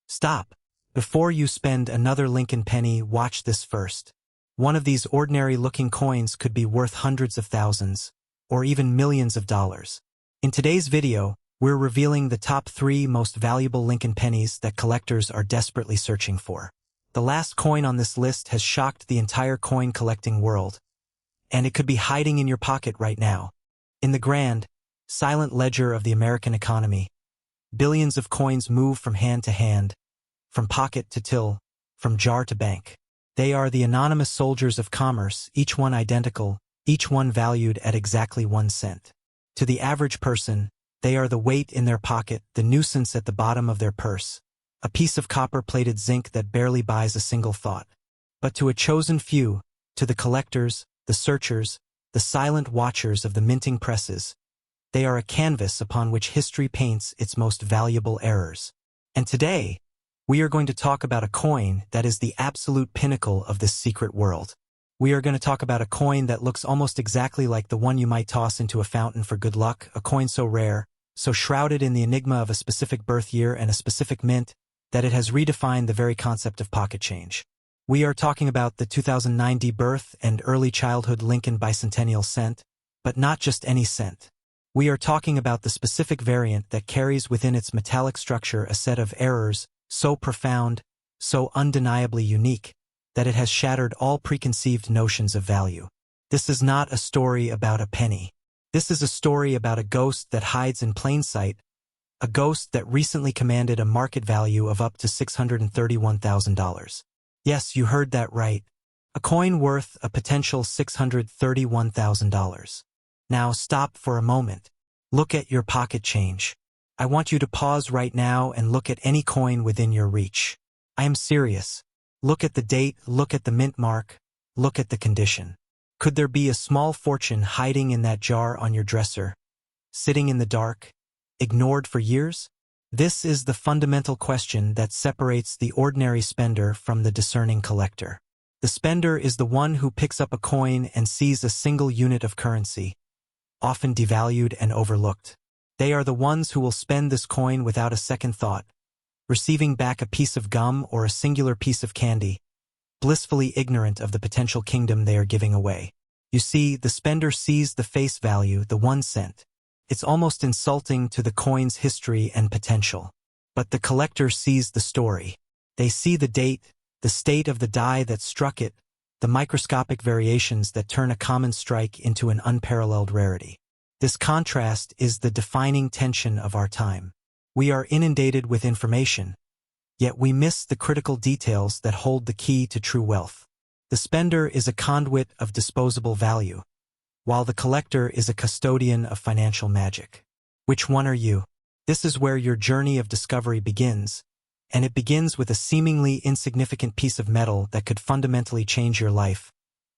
Stop. Before you spend another Lincoln penny, watch this first. One of these ordinary-looking coins could be worth hundreds of thousands, or even millions of dollars. In today's video, we're revealing the top 3 most valuable Lincoln pennies that collectors are desperately searching for. The last coin on this list has shocked the entire coin collecting world, and it could be hiding in your pocket right now. In the grand, silent ledger of the American economy, billions of coins move from hand to hand, from pocket to till, from jar to bank. They are the anonymous soldiers of commerce, each one identical, each one valued at exactly 1 cent. To the average person, they are the weight in their pocket, the nuisance at the bottom of their purse, a piece of copper-plated zinc that barely buys a single thought. But to a chosen few, to the collectors, the searchers, the silent watchers of the minting presses, they are a canvas upon which history paints its most valuable errors. And today, we are going to talk about a coin that is the absolute pinnacle of this secret world. We are going to talk about a coin that looks almost exactly like the one you might toss into a fountain for good luck, a coin so rare, so shrouded in the enigma of a specific birth year and a specific mint, that it has redefined the very concept of pocket change. We are talking about the 2009 birth and early childhood Lincoln bicentennial cent, but not just any cent. We are talking about the specific variant that carries within its metallic structure a set of errors so profound, so undeniably unique, that it has shattered all preconceived notions of value. This is not a story about a penny. This is a story about a ghost that hides in plain sight, a ghost that recently commanded a market value of up to $631,000. Yes, you heard that right. A coin worth a potential $631,000. Now stop for a moment. Look at your pocket change. I want you to pause right now and look at any coin within your reach. I am serious. Look at the date, look at the mint mark, look at the condition. Could there be a small fortune hiding in that jar on your dresser, sitting in the dark, ignored for years? This is the fundamental question that separates the ordinary spender from the discerning collector. The spender is the one who picks up a coin and sees a single unit of currency, often devalued and overlooked. They are the ones who will spend this coin without a second thought, receiving back a piece of gum or a singular piece of candy, blissfully ignorant of the potential kingdom they are giving away. You see, the spender sees the face value, the 1 cent. It's almost insulting to the coin's history and potential. But the collector sees the story. They see the date, the state of the die that struck it, the microscopic variations that turn a common strike into an unparalleled rarity. This contrast is the defining tension of our time. We are inundated with information, yet we miss the critical details that hold the key to true wealth. The spender is a conduit of disposable value, while the collector is a custodian of financial magic. Which one are you? This is where your journey of discovery begins, and it begins with a seemingly insignificant piece of metal that could fundamentally change your life,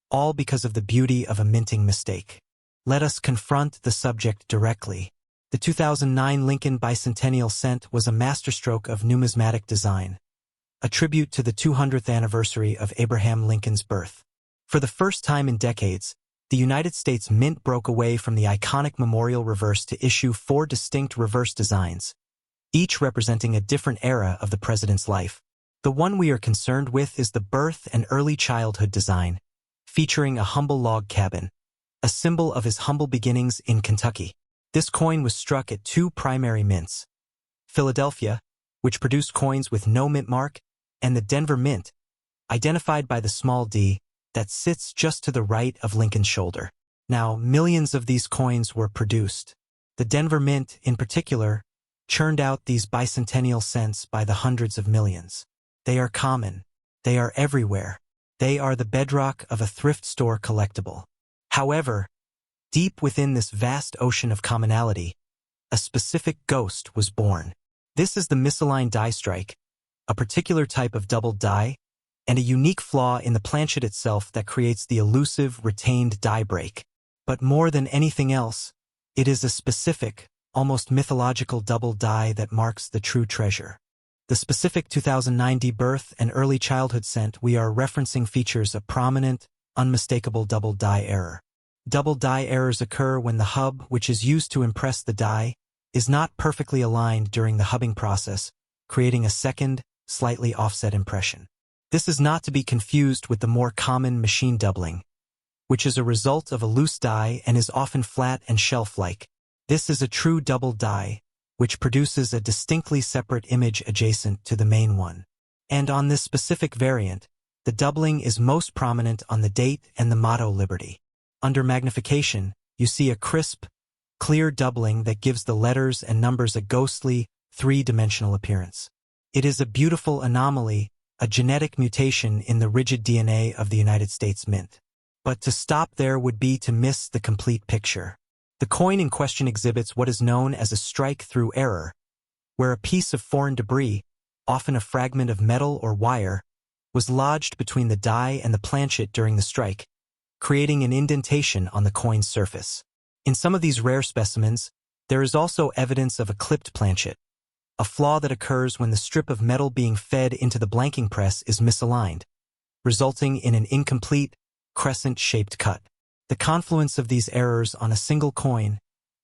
all because of the beauty of a minting mistake. Let us confront the subject directly. The 2009 Lincoln bicentennial cent was a masterstroke of numismatic design, a tribute to the 200th anniversary of Abraham Lincoln's birth. For the first time in decades, the United States Mint broke away from the iconic memorial reverse to issue 4 distinct reverse designs, each representing a different era of the president's life. The one we are concerned with is the birth and early childhood design, featuring a humble log cabin, a symbol of his humble beginnings in Kentucky. This coin was struck at 2 primary mints, Philadelphia, which produced coins with no mint mark, and the Denver Mint, identified by the small d, that sits just to the right of Lincoln's shoulder. Now, millions of these coins were produced. The Denver Mint, in particular, churned out these bicentennial cents by the hundreds of millions. They are common. They are everywhere. They are the bedrock of a thrift store collectible. However, deep within this vast ocean of commonality, a specific ghost was born. This is the misaligned die strike, a particular type of doubled die, and a unique flaw in the planchet itself that creates the elusive, retained die break. But more than anything else, it is a specific, almost mythological double die that marks the true treasure. The specific 2009 birth and early childhood cent we are referencing features a prominent, unmistakable double die error. Double die errors occur when the hub, which is used to impress the die, is not perfectly aligned during the hubbing process, creating a second, slightly offset impression. This is not to be confused with the more common machine doubling, which is a result of a loose die and is often flat and shelf-like. This is a true double die, which produces a distinctly separate image adjacent to the main one. And on this specific variant, the doubling is most prominent on the date and the motto Liberty. Under magnification, you see a crisp, clear doubling that gives the letters and numbers a ghostly, three-dimensional appearance. It is a beautiful anomaly, a genetic mutation in the rigid DNA of the United States Mint. But to stop there would be to miss the complete picture. The coin in question exhibits what is known as a strike-through error, where a piece of foreign debris, often a fragment of metal or wire, was lodged between the die and the planchet during the strike, creating an indentation on the coin's surface. In some of these rare specimens, there is also evidence of a clipped planchet, a flaw that occurs when the strip of metal being fed into the blanking press is misaligned, resulting in an incomplete, crescent-shaped cut. The confluence of these errors on a single coin,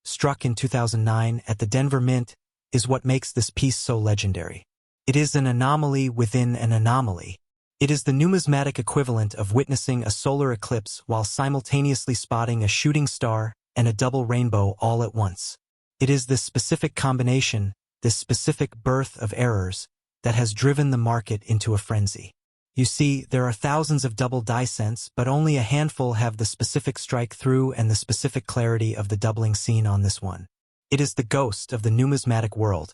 struck in 2009 at the Denver Mint, is what makes this piece so legendary. It is an anomaly within an anomaly. It is the numismatic equivalent of witnessing a solar eclipse while simultaneously spotting a shooting star and a double rainbow all at once. It is this specific combination, this specific birth of errors, that has driven the market into a frenzy. You see, there are thousands of double die cents, but only a handful have the specific strike-through and the specific clarity of the doubling seen on this one. It is the ghost of the numismatic world,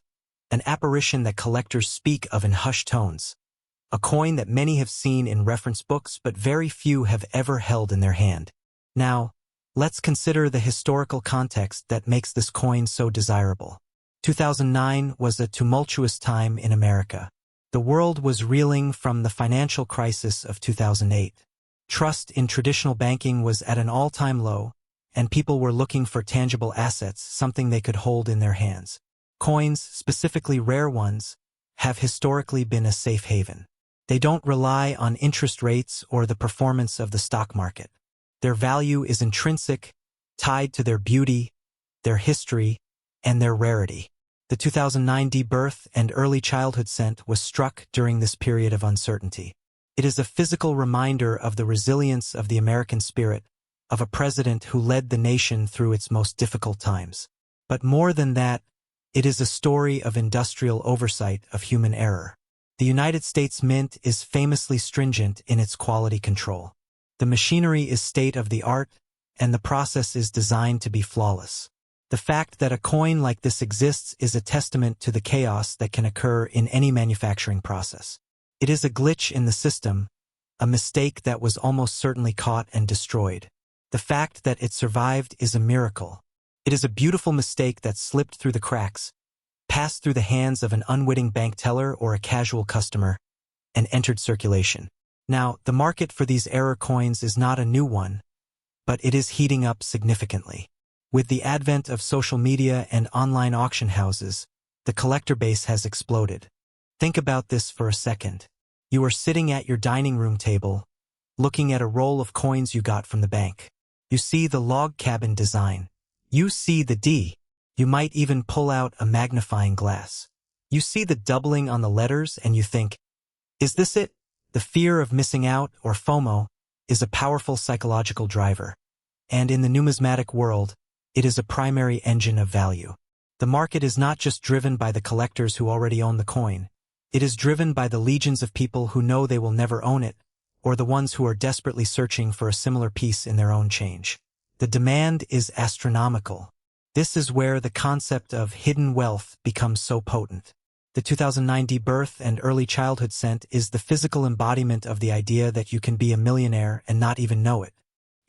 an apparition that collectors speak of in hushed tones, a coin that many have seen in reference books but very few have ever held in their hand. Now, let's consider the historical context that makes this coin so desirable. 2009 was a tumultuous time in America. The world was reeling from the financial crisis of 2008. Trust in traditional banking was at an all-time low, and people were looking for tangible assets, something they could hold in their hands. Coins, specifically rare ones, have historically been a safe haven. They don't rely on interest rates or the performance of the stock market. Their value is intrinsic, tied to their beauty, their history, and their rarity. The 2009 birth and early childhood cent was struck during this period of uncertainty. It is a physical reminder of the resilience of the American spirit, of a president who led the nation through its most difficult times. But more than that, it is a story of industrial oversight of human error. The United States Mint is famously stringent in its quality control. The machinery is state-of-the-art, and the process is designed to be flawless. The fact that a coin like this exists is a testament to the chaos that can occur in any manufacturing process. It is a glitch in the system, a mistake that was almost certainly caught and destroyed. The fact that it survived is a miracle. It is a beautiful mistake that slipped through the cracks, passed through the hands of an unwitting bank teller or a casual customer, and entered circulation. Now, the market for these error coins is not a new one, but it is heating up significantly. With the advent of social media and online auction houses, the collector base has exploded. Think about this for a second. You are sitting at your dining room table, looking at a roll of coins you got from the bank. You see the log cabin design. You see the D. You might even pull out a magnifying glass. You see the doubling on the letters and you think, is this it? The fear of missing out, or FOMO, is a powerful psychological driver. And in the numismatic world, it is a primary engine of value. The market is not just driven by the collectors who already own the coin. It is driven by the legions of people who know they will never own it, or the ones who are desperately searching for a similar piece in their own change. The demand is astronomical. This is where the concept of hidden wealth becomes so potent. The 2009 birth and early childhood cent is the physical embodiment of the idea that you can be a millionaire and not even know it.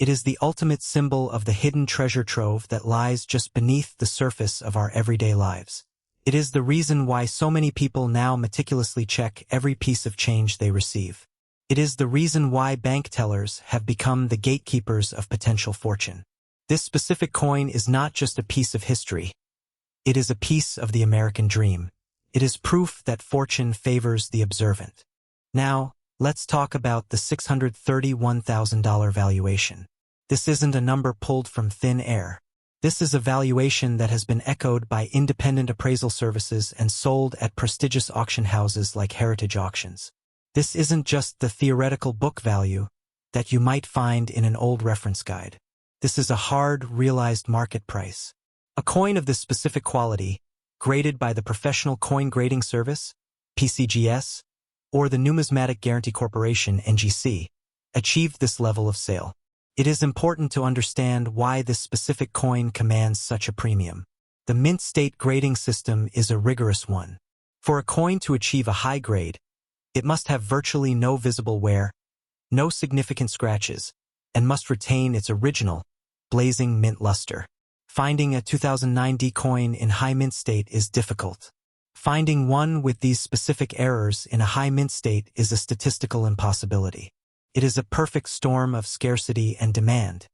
It is the ultimate symbol of the hidden treasure trove that lies just beneath the surface of our everyday lives. It is the reason why so many people now meticulously check every piece of change they receive. It is the reason why bank tellers have become the gatekeepers of potential fortune. This specific coin is not just a piece of history. It is a piece of the American dream. It is proof that fortune favors the observant. Now, let's talk about the $631,000 valuation. This isn't a number pulled from thin air. This is a valuation that has been echoed by independent appraisal services and sold at prestigious auction houses like Heritage Auctions. This isn't just the theoretical book value that you might find in an old reference guide. This is a hard, realized market price. A coin of this specific quality, graded by the Professional Coin Grading Service, PCGS, or the Numismatic Guarantee Corporation, NGC, achieved this level of sale. It is important to understand why this specific coin commands such a premium. The mint state grading system is a rigorous one. For a coin to achieve a high grade, it must have virtually no visible wear, no significant scratches, and must retain its original, blazing mint luster. Finding a 2009 D coin in high mint state is difficult. Finding one with these specific errors in a high mint state is a statistical impossibility. It is a perfect storm of scarcity and demand.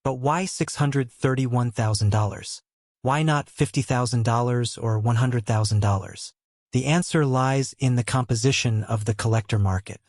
But why $631,000? Why not $50,000 or $100,000? The answer lies in the composition of the collector market.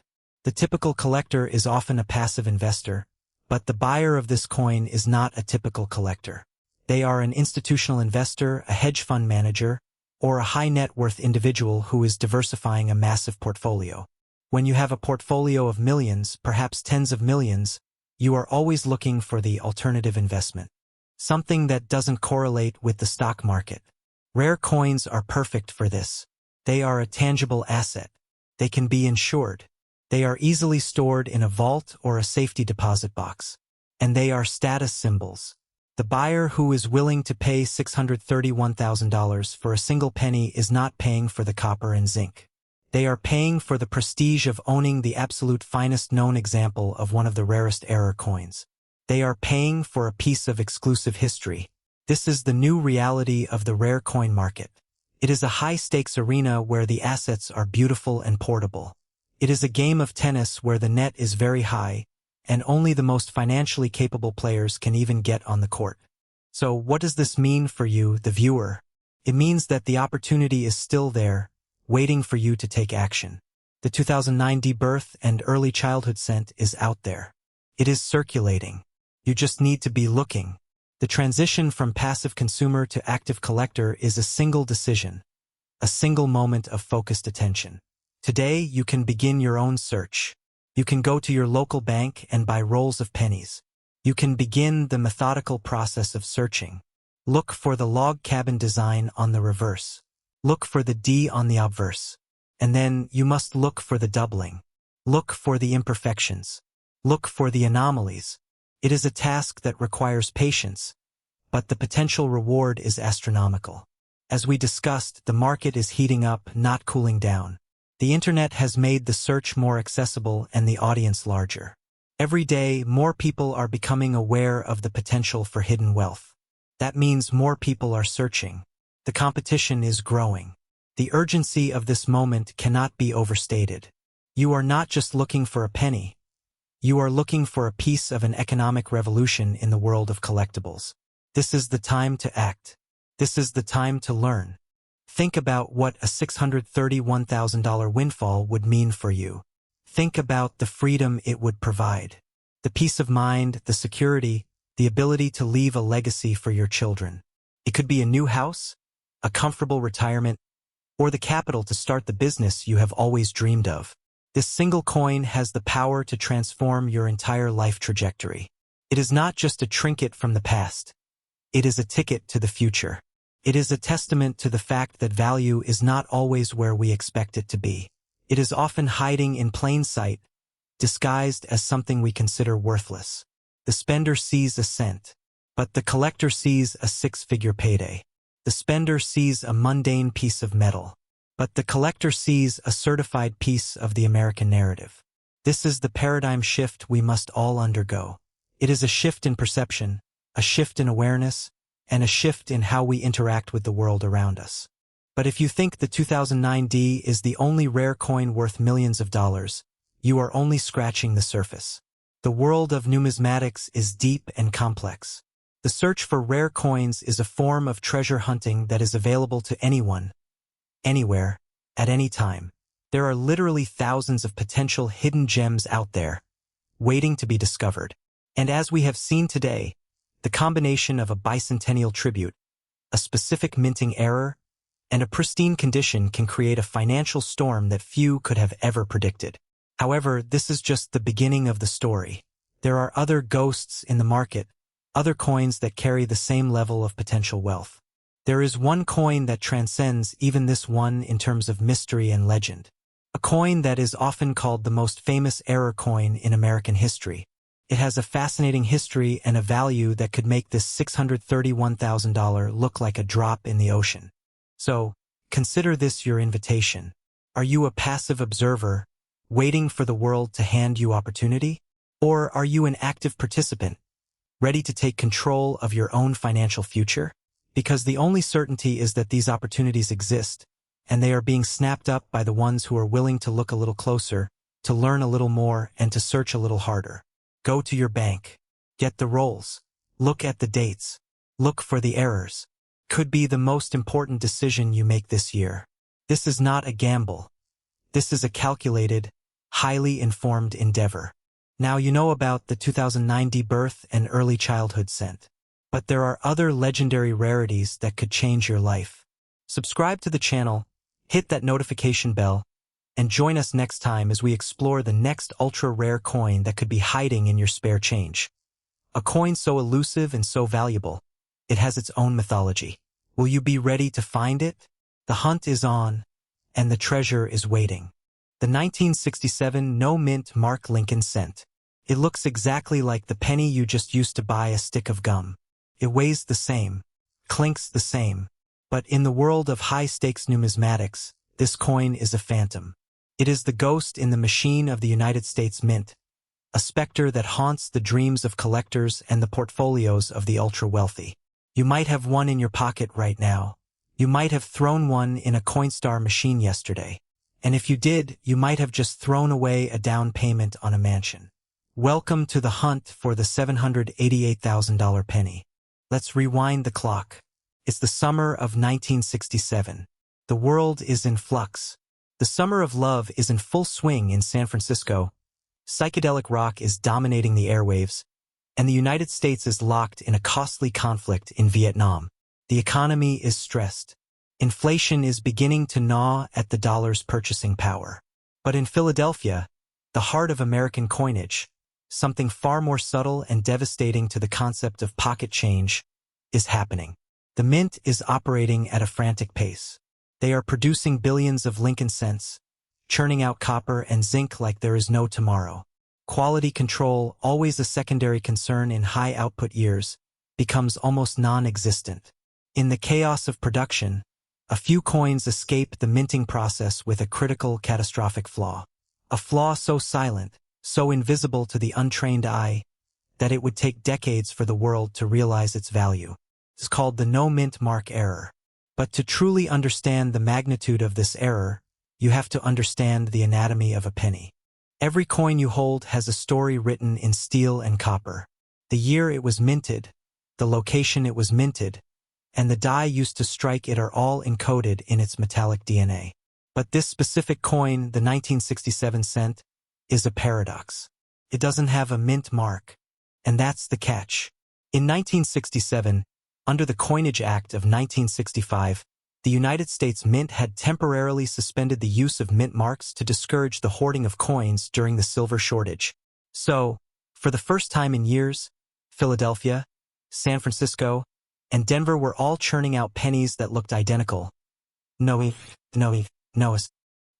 The typical collector is often a passive investor, but the buyer of this coin is not a typical collector. They are an institutional investor, a hedge fund manager, or a high net worth individual who is diversifying a massive portfolio. When you have a portfolio of millions, perhaps tens of millions, you are always looking for the alternative investment. Something that doesn't correlate with the stock market. Rare coins are perfect for this. They are a tangible asset. They can be insured. They are easily stored in a vault or a safety deposit box. And they are status symbols. The buyer who is willing to pay $631,000 for a single penny is not paying for the copper and zinc. They are paying for the prestige of owning the absolute finest known example of one of the rarest error coins. They are paying for a piece of exclusive history. This is the new reality of the rare coin market. It is a high-stakes arena where the assets are beautiful and portable. It is a game of tennis where the net is very high, and only the most financially capable players can even get on the court. So what does this mean for you, the viewer? It means that the opportunity is still there, waiting for you to take action. The 2009 D birth and early childhood scent is out there. It is circulating. You just need to be looking. The transition from passive consumer to active collector is a single decision, a single moment of focused attention. Today, you can begin your own search. You can go to your local bank and buy rolls of pennies. You can begin the methodical process of searching. Look for the log cabin design on the reverse. Look for the D on the obverse. And then you must look for the doubling. Look for the imperfections. Look for the anomalies. It is a task that requires patience, but the potential reward is astronomical. As we discussed, the market is heating up, not cooling down. The internet has made the search more accessible and the audience larger. Every day, more people are becoming aware of the potential for hidden wealth. That means more people are searching. The competition is growing. The urgency of this moment cannot be overstated. You are not just looking for a penny. You are looking for a piece of an economic revolution in the world of collectibles. This is the time to act. This is the time to learn. Think about what a $631,000 windfall would mean for you. Think about the freedom it would provide. The peace of mind, the security, the ability to leave a legacy for your children. It could be a new house, a comfortable retirement, or the capital to start the business you have always dreamed of. This single coin has the power to transform your entire life trajectory. It is not just a trinket from the past. It is a ticket to the future. It is a testament to the fact that value is not always where we expect it to be. It is often hiding in plain sight, disguised as something we consider worthless. The spender sees a cent, but the collector sees a six-figure payday. The spender sees a mundane piece of metal, but the collector sees a certified piece of the American narrative. This is the paradigm shift we must all undergo. It is a shift in perception, a shift in awareness, and a shift in how we interact with the world around us. But if you think the 2009 D is the only rare coin worth millions of dollars, you are only scratching the surface. The world of numismatics is deep and complex. The search for rare coins is a form of treasure hunting that is available to anyone, anywhere, at any time. There are literally thousands of potential hidden gems out there, waiting to be discovered. And as we have seen today, The combination of a bicentennial tribute, a specific minting error, and a pristine condition can create a financial storm that few could have ever predicted. However, this is just the beginning of the story. There are other ghosts in the market, other coins that carry the same level of potential wealth. There is one coin that transcends even this one in terms of mystery and legend. A coin that is often called the most famous error coin in American history. It has a fascinating history and a value that could make this $631,000 look like a drop in the ocean. So, consider this your invitation. Are you a passive observer, waiting for the world to hand you opportunity? Or are you an active participant, ready to take control of your own financial future? Because the only certainty is that these opportunities exist, and they are being snapped up by the ones who are willing to look a little closer, to learn a little more, and to search a little harder. Go to your bank. Get the rolls. Look at the dates. Look for the errors. Could be the most important decision you make this year. This is not a gamble. This is a calculated, highly informed endeavor. Now you know about the 2009 birth and early childhood scent. But there are other legendary rarities that could change your life. Subscribe to the channel, hit that notification bell, and join us next time as we explore the next ultra-rare coin that could be hiding in your spare change. A coin so elusive and so valuable, it has its own mythology. Will you be ready to find it? The hunt is on, and the treasure is waiting. The 1967 no-mint Mark Lincoln cent. It looks exactly like the penny you just used to buy a stick of gum. It weighs the same, clinks the same, but in the world of high-stakes numismatics, this coin is a phantom. It is the ghost in the machine of the United States Mint, a specter that haunts the dreams of collectors and the portfolios of the ultra-wealthy. You might have one in your pocket right now. You might have thrown one in a Coinstar machine yesterday. And if you did, you might have just thrown away a down payment on a mansion. Welcome to the hunt for the $788,000 penny. Let's rewind the clock. It's the summer of 1967. The world is in flux. The summer of love is in full swing in San Francisco. Psychedelic rock is dominating the airwaves, and the United States is locked in a costly conflict in Vietnam. The economy is stressed. Inflation is beginning to gnaw at the dollar's purchasing power. But in Philadelphia, the heart of American coinage, something far more subtle and devastating to the concept of pocket change, is happening. The mint is operating at a frantic pace. They are producing billions of Lincoln cents, churning out copper and zinc like there is no tomorrow. Quality control, always a secondary concern in high-output years, becomes almost non-existent. In the chaos of production, a few coins escape the minting process with a critical, catastrophic flaw. A flaw so silent, so invisible to the untrained eye, that it would take decades for the world to realize its value. It's called the no-mint mark error. But to truly understand the magnitude of this error, you have to understand the anatomy of a penny. Every coin you hold has a story written in steel and copper. The year it was minted, the location it was minted, and the die used to strike it are all encoded in its metallic DNA. But this specific coin, the 1967 cent, is a paradox. It doesn't have a mint mark, and that's the catch. In 1967, under the Coinage Act of 1965, the United States Mint had temporarily suspended the use of mint marks to discourage the hoarding of coins during the silver shortage. So, for the first time in years, Philadelphia, San Francisco, and Denver were all churning out pennies that looked identical. Noe.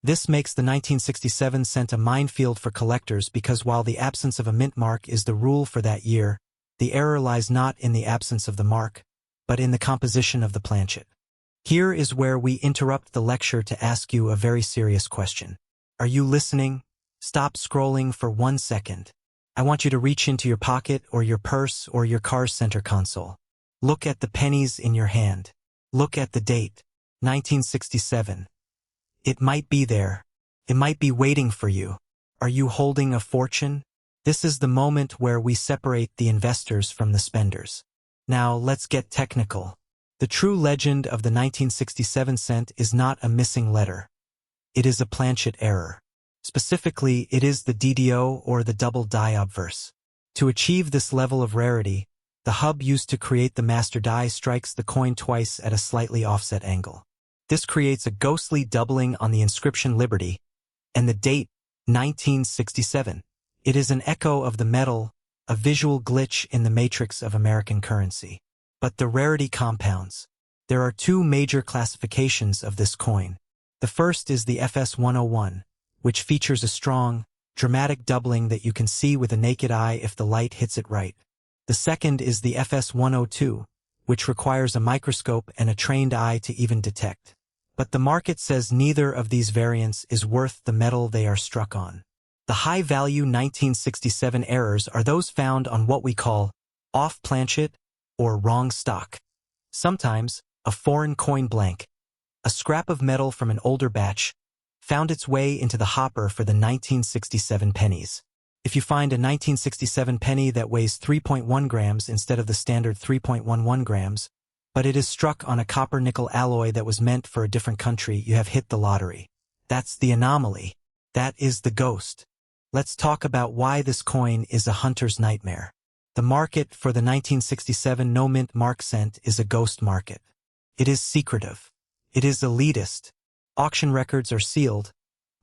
This makes the 1967 cent a minefield for collectors because while the absence of a mint mark is the rule for that year, the error lies not in the absence of the mark, but in the composition of the planchet. Here is where we interrupt the lecture to ask you a very serious question. Are you listening? Stop scrolling for 1 second. I want you to reach into your pocket or your purse or your car's center console. Look at the pennies in your hand. Look at the date, 1967. It might be there. It might be waiting for you. Are you holding a fortune? This is the moment where we separate the investors from the spenders. Now let's get technical. The true legend of the 1967 cent is not a missing letter. It is a planchet error. Specifically, it is the DDO or the double die obverse. To achieve this level of rarity, The hub used to create the master die strikes the coin twice at a slightly offset angle. This creates a ghostly doubling on the inscription Liberty, and the date, 1967. It is an echo of the metal, a visual glitch in the matrix of American currency. But the rarity compounds. There are two major classifications of this coin. The first is the FS101, which features a strong, dramatic doubling that you can see with a naked eye if the light hits it right. The second is the FS102, which requires a microscope and a trained eye to even detect. But the market says neither of these variants is worth the metal they are struck on. The high-value 1967 errors are those found on what we call off-planchet or wrong stock. Sometimes, a foreign coin blank, a scrap of metal from an older batch, found its way into the hopper for the 1967 pennies. If you find a 1967 penny that weighs 3.1 grams instead of the standard 3.11 grams, but it is struck on a copper-nickel alloy that was meant for a different country, you have hit the lottery. That's the anomaly. That is the ghost. Let's talk about why this coin is a hunter's nightmare. The market for the 1967 no-mint mark cent is a ghost market. It is secretive. It is elitist. Auction records are sealed.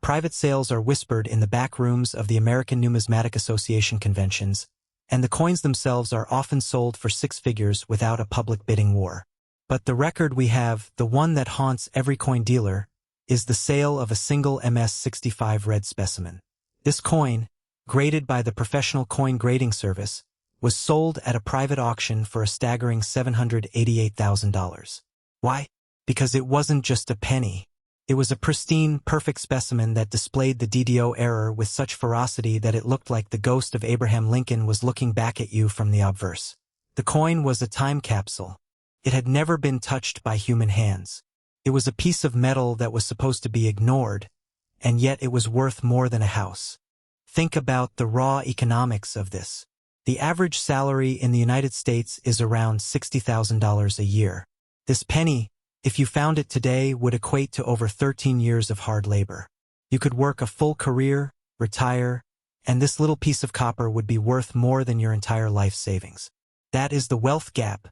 Private sales are whispered in the back rooms of the American Numismatic Association conventions, and the coins themselves are often sold for six figures without a public bidding war. But the record we have, the one that haunts every coin dealer, is the sale of a single MS-65 red specimen. This coin, graded by the Professional Coin Grading Service, was sold at a private auction for a staggering $788,000. Why? Because it wasn't just a penny. It was a pristine, perfect specimen that displayed the DDO error with such ferocity that it looked like the ghost of Abraham Lincoln was looking back at you from the obverse. The coin was a time capsule. It had never been touched by human hands. It was a piece of metal that was supposed to be ignored, and yet it was worth more than a house. Think about the raw economics of this. The average salary in the United States is around $60,000 a year. This penny, if you found it today, would equate to over 13 years of hard labor. You could work a full career, retire, and this little piece of copper would be worth more than your entire life savings. That is the wealth gap,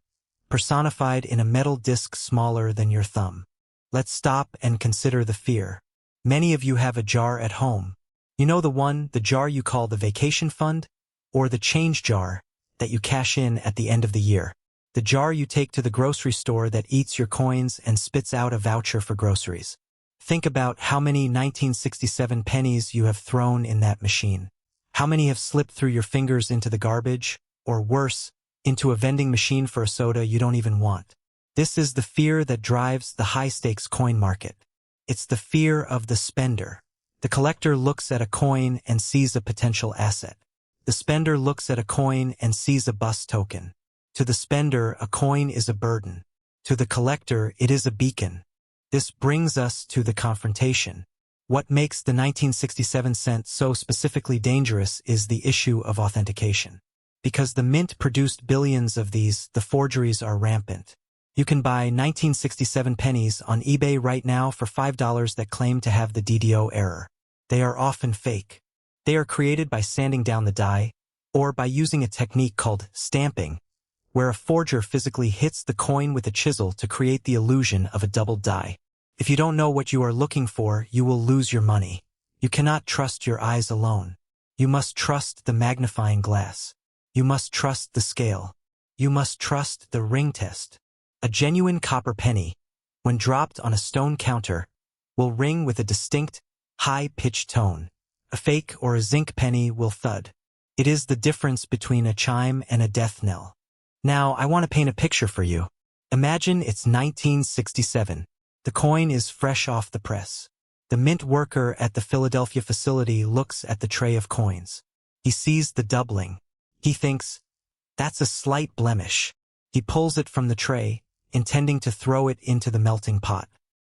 personified in a metal disc smaller than your thumb. Let's stop and consider the fear. Many of you have a jar at home. You know the jar you call the vacation fund, or the change jar that you cash in at the end of the year. The jar you take to the grocery store that eats your coins and spits out a voucher for groceries. Think about how many 1967 pennies you have thrown in that machine. How many have slipped through your fingers into the garbage, or worse, into a vending machine for a soda you don't even want. This is the fear that drives the high-stakes coin market. It's the fear of the spender. The collector looks at a coin and sees a potential asset. The spender looks at a coin and sees a bus token. To the spender, a coin is a burden. To the collector, it is a beacon. This brings us to the confrontation. What makes the 1967 cent so specifically dangerous is the issue of authentication. Because the mint produced billions of these, the forgeries are rampant. You can buy 1967 pennies on eBay right now for $5 that claim to have the DDO error. They are often fake. They are created by sanding down the die, or by using a technique called stamping, where a forger physically hits the coin with a chisel to create the illusion of a doubled die. If you don't know what you are looking for, you will lose your money. You cannot trust your eyes alone. You must trust the magnifying glass. You must trust the scale. You must trust the ring test. A genuine copper penny, when dropped on a stone counter, will ring with a distinct, high-pitched tone. A fake or a zinc penny will thud. It is the difference between a chime and a death knell. Now, I want to paint a picture for you. Imagine it's 1967. The coin is fresh off the press. The mint worker at the Philadelphia facility looks at the tray of coins. He sees the doubling. He thinks, that's a slight blemish. He pulls it from the tray, intending to throw it into the melting pot.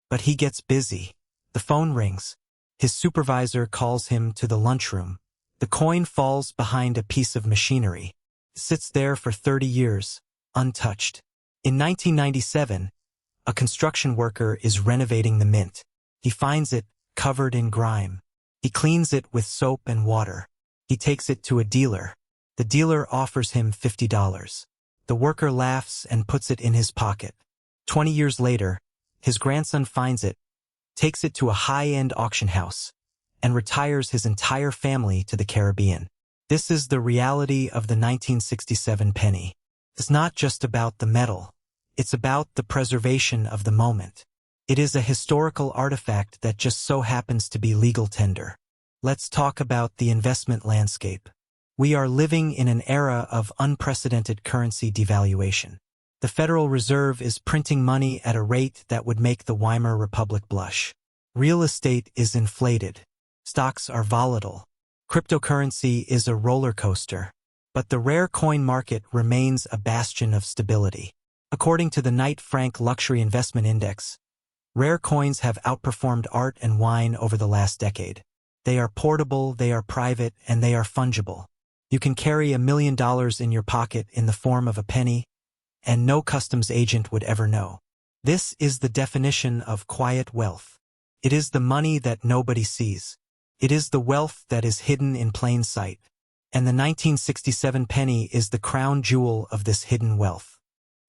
But he gets busy. The phone rings. His supervisor calls him to the lunchroom. The coin falls behind a piece of machinery. It sits there for 30 years, untouched. In 1997, a construction worker is renovating the mint. He finds it covered in grime. He cleans it with soap and water. He takes it to a dealer. The dealer offers him $50. The worker laughs and puts it in his pocket. 20 years later, his grandson finds it, takes it to a high-end auction house, and retires his entire family to the Caribbean. This is the reality of the 1967 penny. It's not just about the metal. It's about the preservation of the moment. It is a historical artifact that just so happens to be legal tender. Let's talk about the investment landscape. We are living in an era of unprecedented currency devaluation. The Federal Reserve is printing money at a rate that would make the Weimar Republic blush. Real estate is inflated. Stocks are volatile. Cryptocurrency is a roller coaster. But the rare coin market remains a bastion of stability. According to the Knight Frank Luxury Investment Index, rare coins have outperformed art and wine over the last decade. They are portable, they are private, and they are fungible. You can carry $1 million in your pocket in the form of a penny, and no customs agent would ever know. This is the definition of quiet wealth. It is the money that nobody sees. It is the wealth that is hidden in plain sight. And the 1967 penny is the crown jewel of this hidden wealth.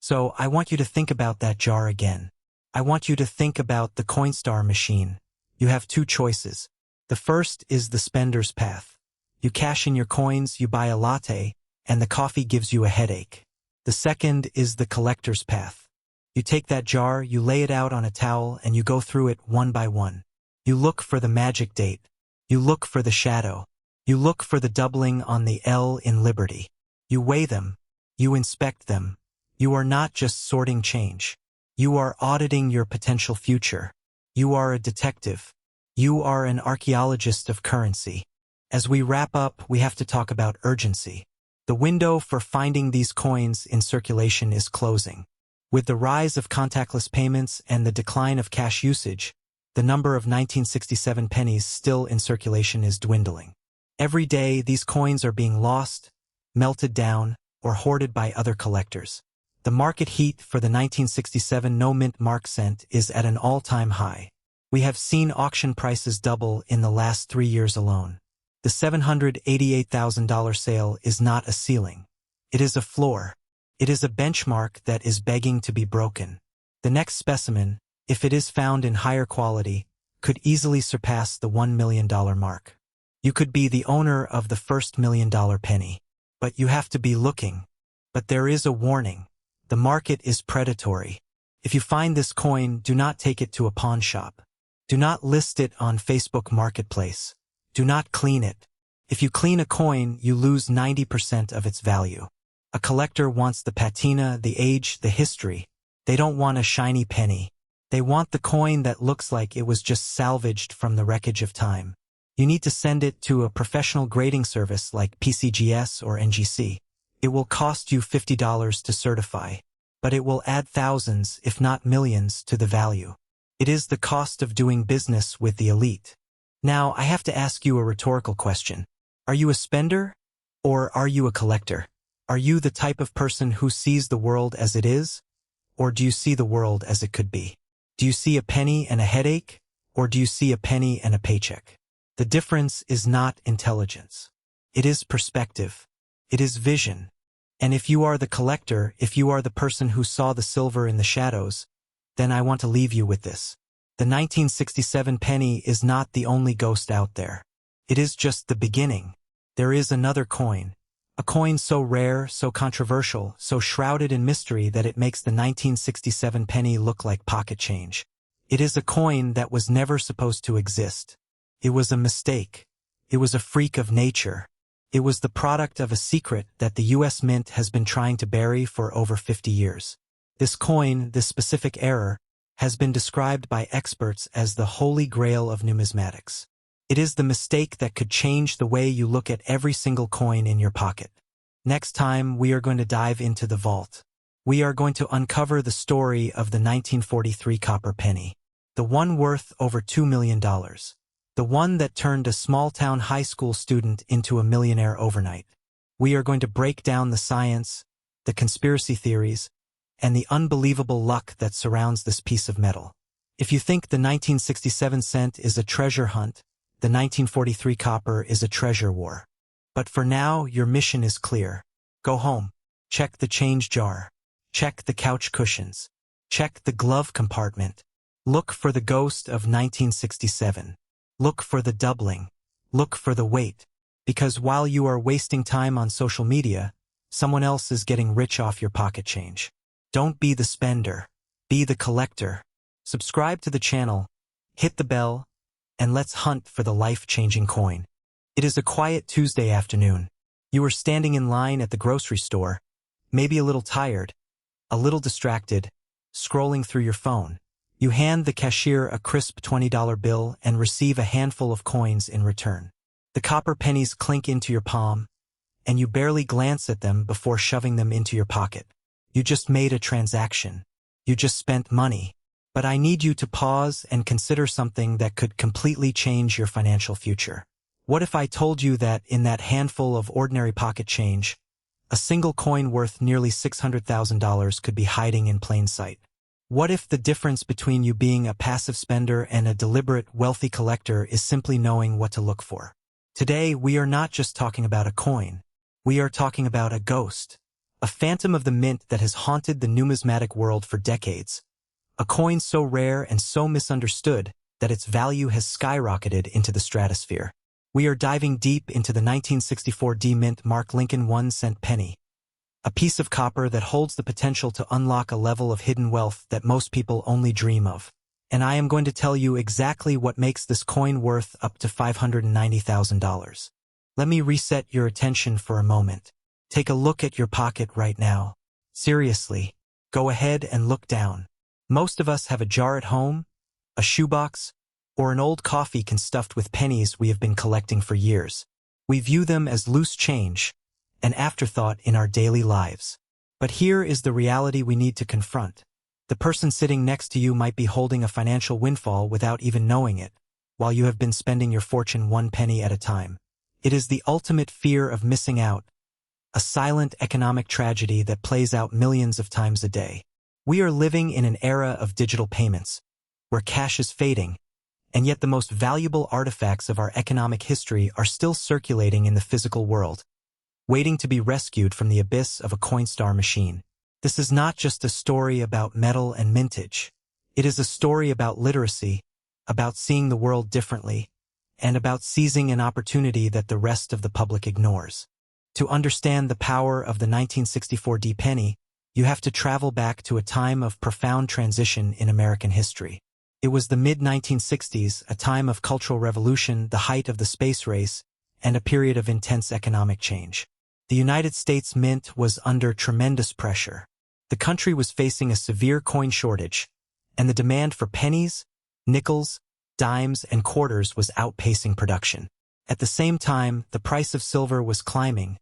So I want you to think about that jar again. I want you to think about the Coinstar machine. You have two choices. The first is the spender's path. You cash in your coins, you buy a latte, and the coffee gives you a headache. The second is the collector's path. You take that jar, you lay it out on a towel, and you go through it one by one. You look for the magic date. You look for the shadow. You look for the doubling on the L in Liberty. You weigh them. You inspect them. You are not just sorting change. You are auditing your potential future. You are a detective. You are an archaeologist of currency. As we wrap up, we have to talk about urgency. The window for finding these coins in circulation is closing. With the rise of contactless payments and the decline of cash usage, the number of 1967 pennies still in circulation is dwindling. Every day, these coins are being lost, melted down, or hoarded by other collectors. The market heat for the 1967 no-mint mark cent is at an all-time high. We have seen auction prices double in the last 3 years alone. The $788,000 sale is not a ceiling. It is a floor. It is a benchmark that is begging to be broken. The next specimen, if it is found in higher quality, could easily surpass the $1 million mark. You could be the owner of the first $1 million penny. But you have to be looking. But there is a warning. The market is predatory. If you find this coin, do not take it to a pawn shop. Do not list it on Facebook Marketplace. Do not clean it. If you clean a coin, you lose 90% of its value. A collector wants the patina, the age, the history. They don't want a shiny penny. They want the coin that looks like it was just salvaged from the wreckage of time. You need to send it to a professional grading service like PCGS or NGC. It will cost you $50 to certify, but it will add thousands, if not millions, to the value. It is the cost of doing business with the elite. Now, I have to ask you a rhetorical question. Are you a spender, or are you a collector? Are you the type of person who sees the world as it is, or do you see the world as it could be? Do you see a penny and a headache, or do you see a penny and a paycheck? The difference is not intelligence. It is perspective. It is vision. And if you are the collector, if you are the person who saw the silver in the shadows, then I want to leave you with this. The 1967 penny is not the only ghost out there. It is just the beginning. There is another coin. A coin so rare, so controversial, so shrouded in mystery that it makes the 1967 penny look like pocket change. It is a coin that was never supposed to exist. It was a mistake. It was a freak of nature. It was the product of a secret that the U.S. Mint has been trying to bury for over 50 years. This coin, this specific error, has been described by experts as the holy grail of numismatics. It is the mistake that could change the way you look at every single coin in your pocket. Next time, we are going to dive into the vault. We are going to uncover the story of the 1943 copper penny, the one worth over $2 million, the one that turned a small-town high school student into a millionaire overnight. We are going to break down the science, the conspiracy theories, and the unbelievable luck that surrounds this piece of metal. If you think the 1967 cent is a treasure hunt, the 1943 copper is a treasure war. But for now, your mission is clear. Go home. Check the change jar. Check the couch cushions. Check the glove compartment. Look for the ghost of 1967. Look for the doubling. Look for the weight. Because while you are wasting time on social media, someone else is getting rich off your pocket change. Don't be the spender. Be the collector. Subscribe to the channel, hit the bell, and let's hunt for the life-changing coin. It is a quiet Tuesday afternoon. You are standing in line at the grocery store, maybe a little tired, a little distracted, scrolling through your phone. You hand the cashier a crisp $20 bill and receive a handful of coins in return. The copper pennies clink into your palm, and you barely glance at them before shoving them into your pocket. You just made a transaction. You just spent money. But I need you to pause and consider something that could completely change your financial future. What if I told you that in that handful of ordinary pocket change, a single coin worth nearly $600,000 could be hiding in plain sight? What if the difference between you being a passive spender and a deliberate, wealthy collector is simply knowing what to look for? Today, we are not just talking about a coin. We are talking about a ghost, a phantom of the mint that has haunted the numismatic world for decades. A coin so rare and so misunderstood that its value has skyrocketed into the stratosphere. We are diving deep into the 1964 D mint mark Lincoln 1-cent penny, a piece of copper that holds the potential to unlock a level of hidden wealth that most people only dream of. And I am going to tell you exactly what makes this coin worth up to $590,000. Let me reset your attention for a moment. Take a look at your pocket right now. Seriously, go ahead and look down. Most of us have a jar at home, a shoebox, or an old coffee can stuffed with pennies we have been collecting for years. We view them as loose change, an afterthought in our daily lives. But here is the reality we need to confront. The person sitting next to you might be holding a financial windfall without even knowing it, while you have been spending your fortune one penny at a time. It is the ultimate fear of missing out, a silent economic tragedy that plays out millions of times a day. We are living in an era of digital payments, where cash is fading, and yet the most valuable artifacts of our economic history are still circulating in the physical world, waiting to be rescued from the abyss of a Coinstar machine. This is not just a story about metal and mintage. It is a story about literacy, about seeing the world differently, and about seizing an opportunity that the rest of the public ignores. To understand the power of the 1964 D penny, you have to travel back to a time of profound transition in American history. It was the mid-1960s, a time of cultural revolution, the height of the space race, and a period of intense economic change. The United States Mint was under tremendous pressure. The country was facing a severe coin shortage, and the demand for pennies, nickels, dimes, and quarters was outpacing production. At the same time, the price of silver was climbing,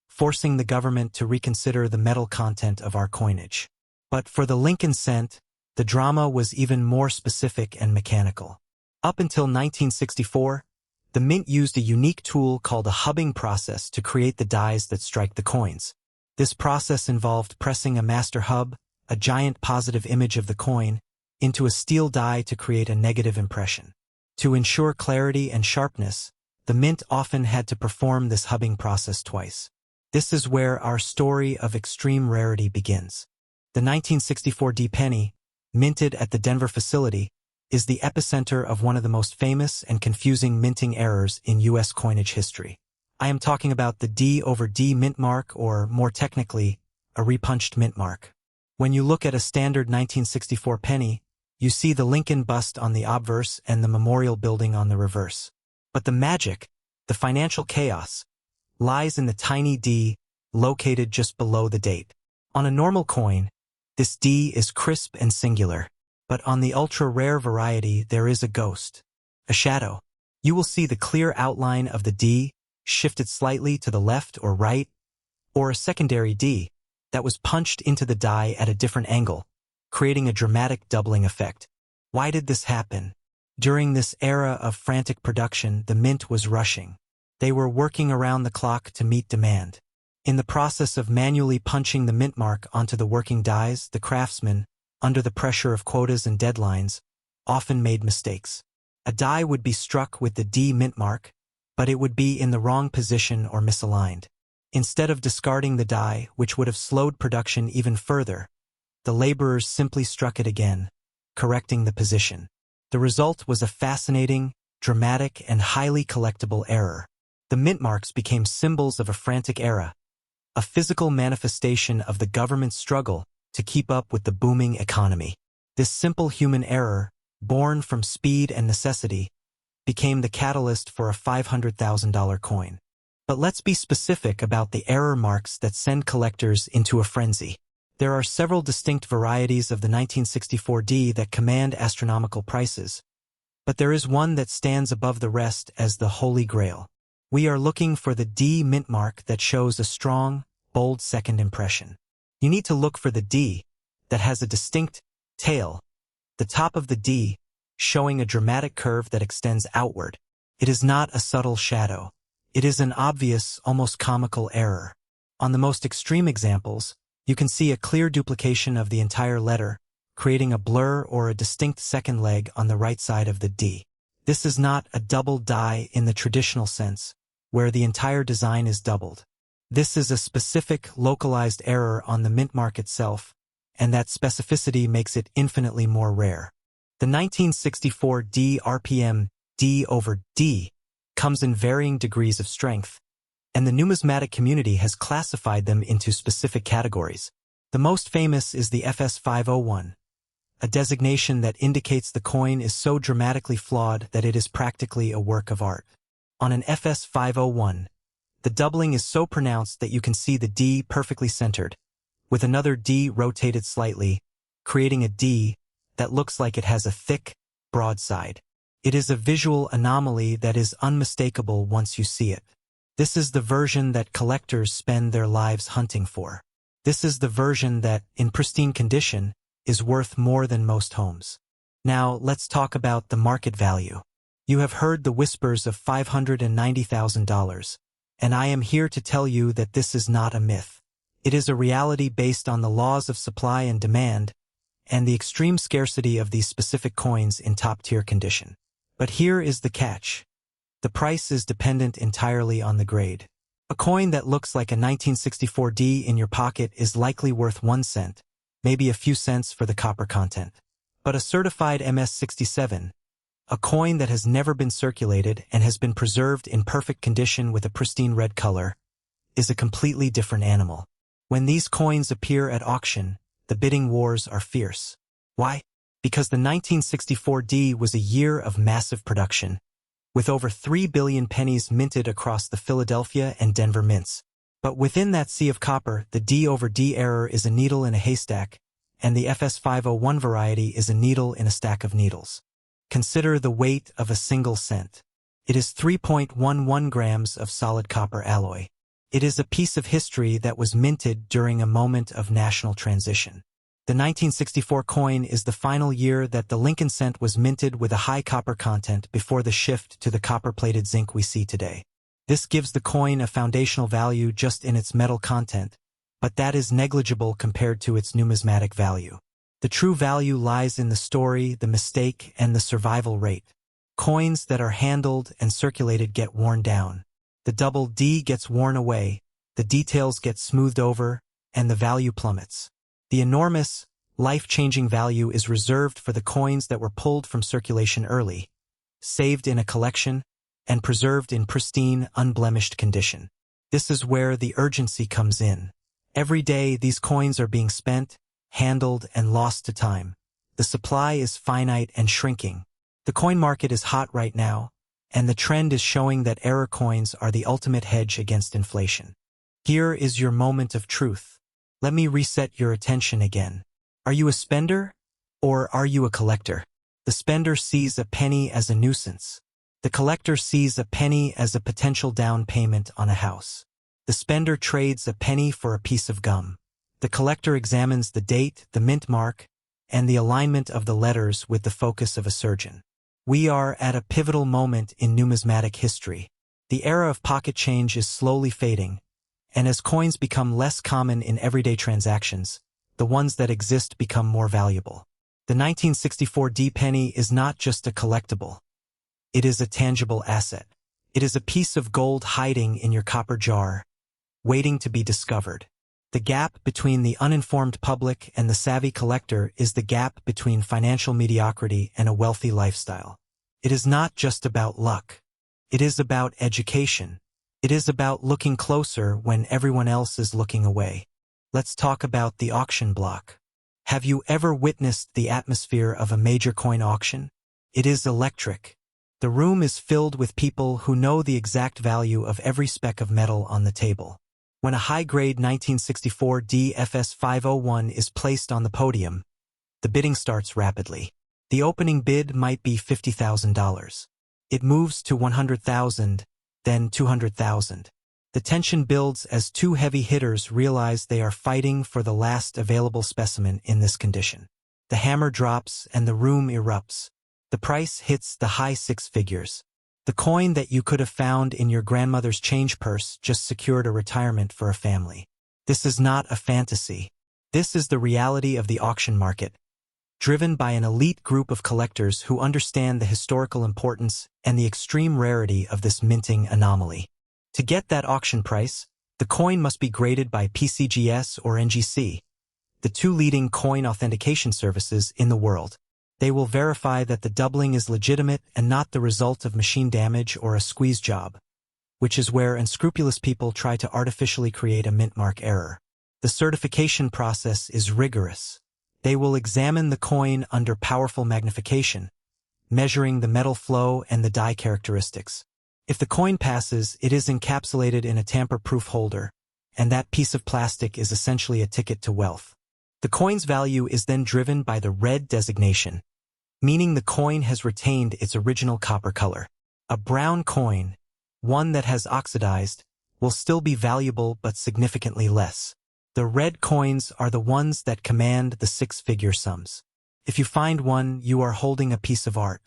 forcing the government to reconsider the metal content of our coinage. But for the Lincoln cent, the drama was even more specific and mechanical. Up until 1964, the mint used a unique tool called a hubbing process to create the dies that strike the coins. This process involved pressing a master hub, a giant positive image of the coin, into a steel die to create a negative impression. To ensure clarity and sharpness, the mint often had to perform this hubbing process twice. This is where our story of extreme rarity begins. The 1964 D penny, minted at the Denver facility, is the epicenter of one of the most famous and confusing minting errors in U.S. coinage history. I am talking about the D over D mint mark, or more technically, a repunched mint mark. When you look at a standard 1964 penny, you see the Lincoln bust on the obverse and the memorial building on the reverse. But the magic, the financial chaos, lies in the tiny D located just below the date. On a normal coin, this D is crisp and singular, but on the ultra-rare variety there is a ghost, a shadow. You will see the clear outline of the D shifted slightly to the left or right, or a secondary D that was punched into the die at a different angle, creating a dramatic doubling effect. Why did this happen? During this era of frantic production, the mint was rushing. They were working around the clock to meet demand. In the process of manually punching the mint mark onto the working dies, the craftsmen, under the pressure of quotas and deadlines, often made mistakes. A die would be struck with the D mint mark, but it would be in the wrong position or misaligned. Instead of discarding the die, which would have slowed production even further, the laborers simply struck it again, correcting the position. The result was a fascinating, dramatic, and highly collectible error. The mint marks became symbols of a frantic era, a physical manifestation of the government's struggle to keep up with the booming economy. This simple human error, born from speed and necessity, became the catalyst for a $500,000 coin. But let's be specific about the error marks that send collectors into a frenzy. There are several distinct varieties of the 1964 D that command astronomical prices, but there is one that stands above the rest as the Holy Grail. We are looking for the D mint mark that shows a strong, bold second impression. You need to look for the D that has a distinct tail, the top of the D showing a dramatic curve that extends outward. It is not a subtle shadow. It is an obvious, almost comical error. On the most extreme examples, you can see a clear duplication of the entire letter, creating a blur or a distinct second leg on the right side of the D. This is not a double die in the traditional sense, where the entire design is doubled. This is a specific, localized error on the mint mark itself, and that specificity makes it infinitely more rare. The 1964 D RPM D over D comes in varying degrees of strength, and the numismatic community has classified them into specific categories. The most famous is the FS501, a designation that indicates the coin is so dramatically flawed that it is practically a work of art. On an FS501, the doubling is so pronounced that you can see the D perfectly centered, with another D rotated slightly, creating a D that looks like it has a thick, broad side. It is a visual anomaly that is unmistakable once you see it. This is the version that collectors spend their lives hunting for. This is the version that, in pristine condition, is worth more than most homes. Now, let's talk about the market value. You have heard the whispers of $590,000, and I am here to tell you that this is not a myth. It is a reality based on the laws of supply and demand, and the extreme scarcity of these specific coins in top-tier condition. But here is the catch. The price is dependent entirely on the grade. A coin that looks like a 1964 D in your pocket is likely worth 1 cent, maybe a few cents for the copper content. But a certified MS-67, a coin that has never been circulated and has been preserved in perfect condition with a pristine red color, is a completely different animal. When these coins appear at auction, the bidding wars are fierce. Why? Because the 1964 D was a year of massive production, with over 3 billion pennies minted across the Philadelphia and Denver mints. But within that sea of copper, the D over D error is a needle in a haystack, and the FS501 variety is a needle in a stack of needles. Consider the weight of a single cent. It is 3.11 grams of solid copper alloy. It is a piece of history that was minted during a moment of national transition. The 1964 coin is the final year that the Lincoln cent was minted with a high copper content before the shift to the copper-plated zinc we see today. This gives the coin a foundational value just in its metal content, but that is negligible compared to its numismatic value. The true value lies in the story, the mistake, and the survival rate. Coins that are handled and circulated get worn down. The double D gets worn away, the details get smoothed over, and the value plummets. The enormous, life-changing value is reserved for the coins that were pulled from circulation early, saved in a collection, and preserved in pristine, unblemished condition. This is where the urgency comes in. Every day, these coins are being spent, handled, and lost to time. The supply is finite and shrinking. The coin market is hot right now, and the trend is showing that error coins are the ultimate hedge against inflation. Here is your moment of truth. Let me reset your attention again. Are you a spender, or are you a collector? The spender sees a penny as a nuisance. The collector sees a penny as a potential down payment on a house. The spender trades a penny for a piece of gum. The collector examines the date, the mint mark, and the alignment of the letters with the focus of a surgeon. We are at a pivotal moment in numismatic history. The era of pocket change is slowly fading, and as coins become less common in everyday transactions, the ones that exist become more valuable. The 1964 D penny is not just a collectible. It is a tangible asset. It is a piece of gold hiding in your copper jar, waiting to be discovered. The gap between the uninformed public and the savvy collector is the gap between financial mediocrity and a wealthy lifestyle. It is not just about luck. It is about education. It is about looking closer when everyone else is looking away. Let's talk about the auction block. Have you ever witnessed the atmosphere of a major coin auction? It is electric. The room is filled with people who know the exact value of every speck of metal on the table. When a high-grade 1964 DFS 501 is placed on the podium, the bidding starts rapidly. The opening bid might be $50,000. It moves to $100,000, then $200,000. The tension builds as two heavy hitters realize they are fighting for the last available specimen in this condition. The hammer drops and the room erupts. The price hits the high six figures. The coin that you could have found in your grandmother's change purse just secured a retirement for a family. This is not a fantasy. This is the reality of the auction market, driven by an elite group of collectors who understand the historical importance and the extreme rarity of this minting anomaly. To get that auction price, the coin must be graded by PCGS or NGC, the two leading coin authentication services in the world. They will verify that the doubling is legitimate and not the result of machine damage or a squeeze job, which is where unscrupulous people try to artificially create a mint mark error. The certification process is rigorous. They will examine the coin under powerful magnification, measuring the metal flow and the die characteristics. If the coin passes, it is encapsulated in a tamper-proof holder, and that piece of plastic is essentially a ticket to wealth. The coin's value is then driven by the red designation, meaning the coin has retained its original copper color. A brown coin, one that has oxidized, will still be valuable but significantly less. The red coins are the ones that command the six-figure sums. If you find one, you are holding a piece of art.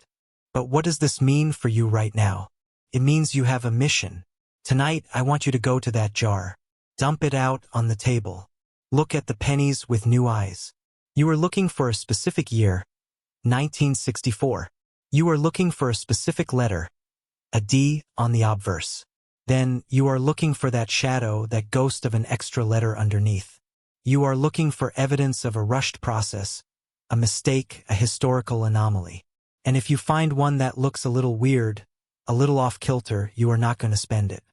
But what does this mean for you right now? It means you have a mission. Tonight, I want you to go to that jar. Dump it out on the table. Look at the pennies with new eyes. You are looking for a specific year, 1964. You are looking for a specific letter, a D on the obverse. Then, you are looking for that shadow, that ghost of an extra letter underneath. You are looking for evidence of a rushed process, a mistake, a historical anomaly. And if you find one that looks a little weird, a little off-kilter, you are not going to spend it.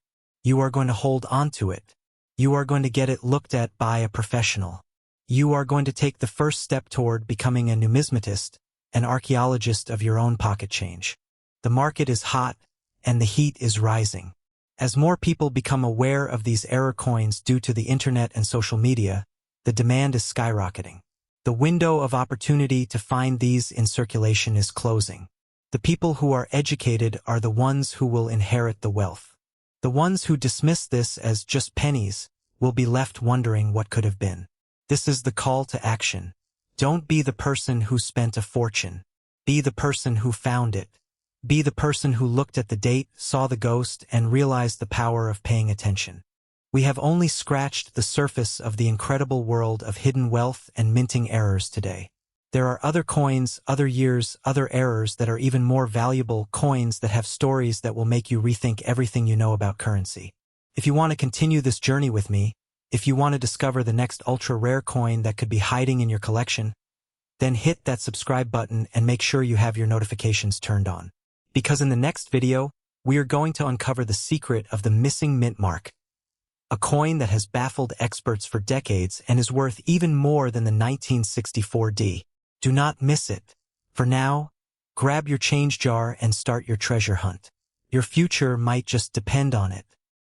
You are going to hold on to it. You are going to get it looked at by a professional. You are going to take the first step toward becoming a numismatist, an archaeologist of your own pocket change. The market is hot, and the heat is rising. As more people become aware of these error coins due to the internet and social media, the demand is skyrocketing. The window of opportunity to find these in circulation is closing. The people who are educated are the ones who will inherit the wealth. The ones who dismiss this as just pennies will be left wondering what could have been. This is the call to action. Don't be the person who spent a fortune. Be the person who found it. Be the person who looked at the date, saw the ghost, and realized the power of paying attention. We have only scratched the surface of the incredible world of hidden wealth and minting errors today. There are other coins, other years, other errors that are even more valuable, coins that have stories that will make you rethink everything you know about currency. If you want to continue this journey with me, if you want to discover the next ultra-rare coin that could be hiding in your collection, then hit that subscribe button and make sure you have your notifications turned on. Because in the next video, we are going to uncover the secret of the missing mint mark, a coin that has baffled experts for decades and is worth even more than the 1964 D. Do not miss it. For now, grab your change jar and start your treasure hunt. Your future might just depend on it.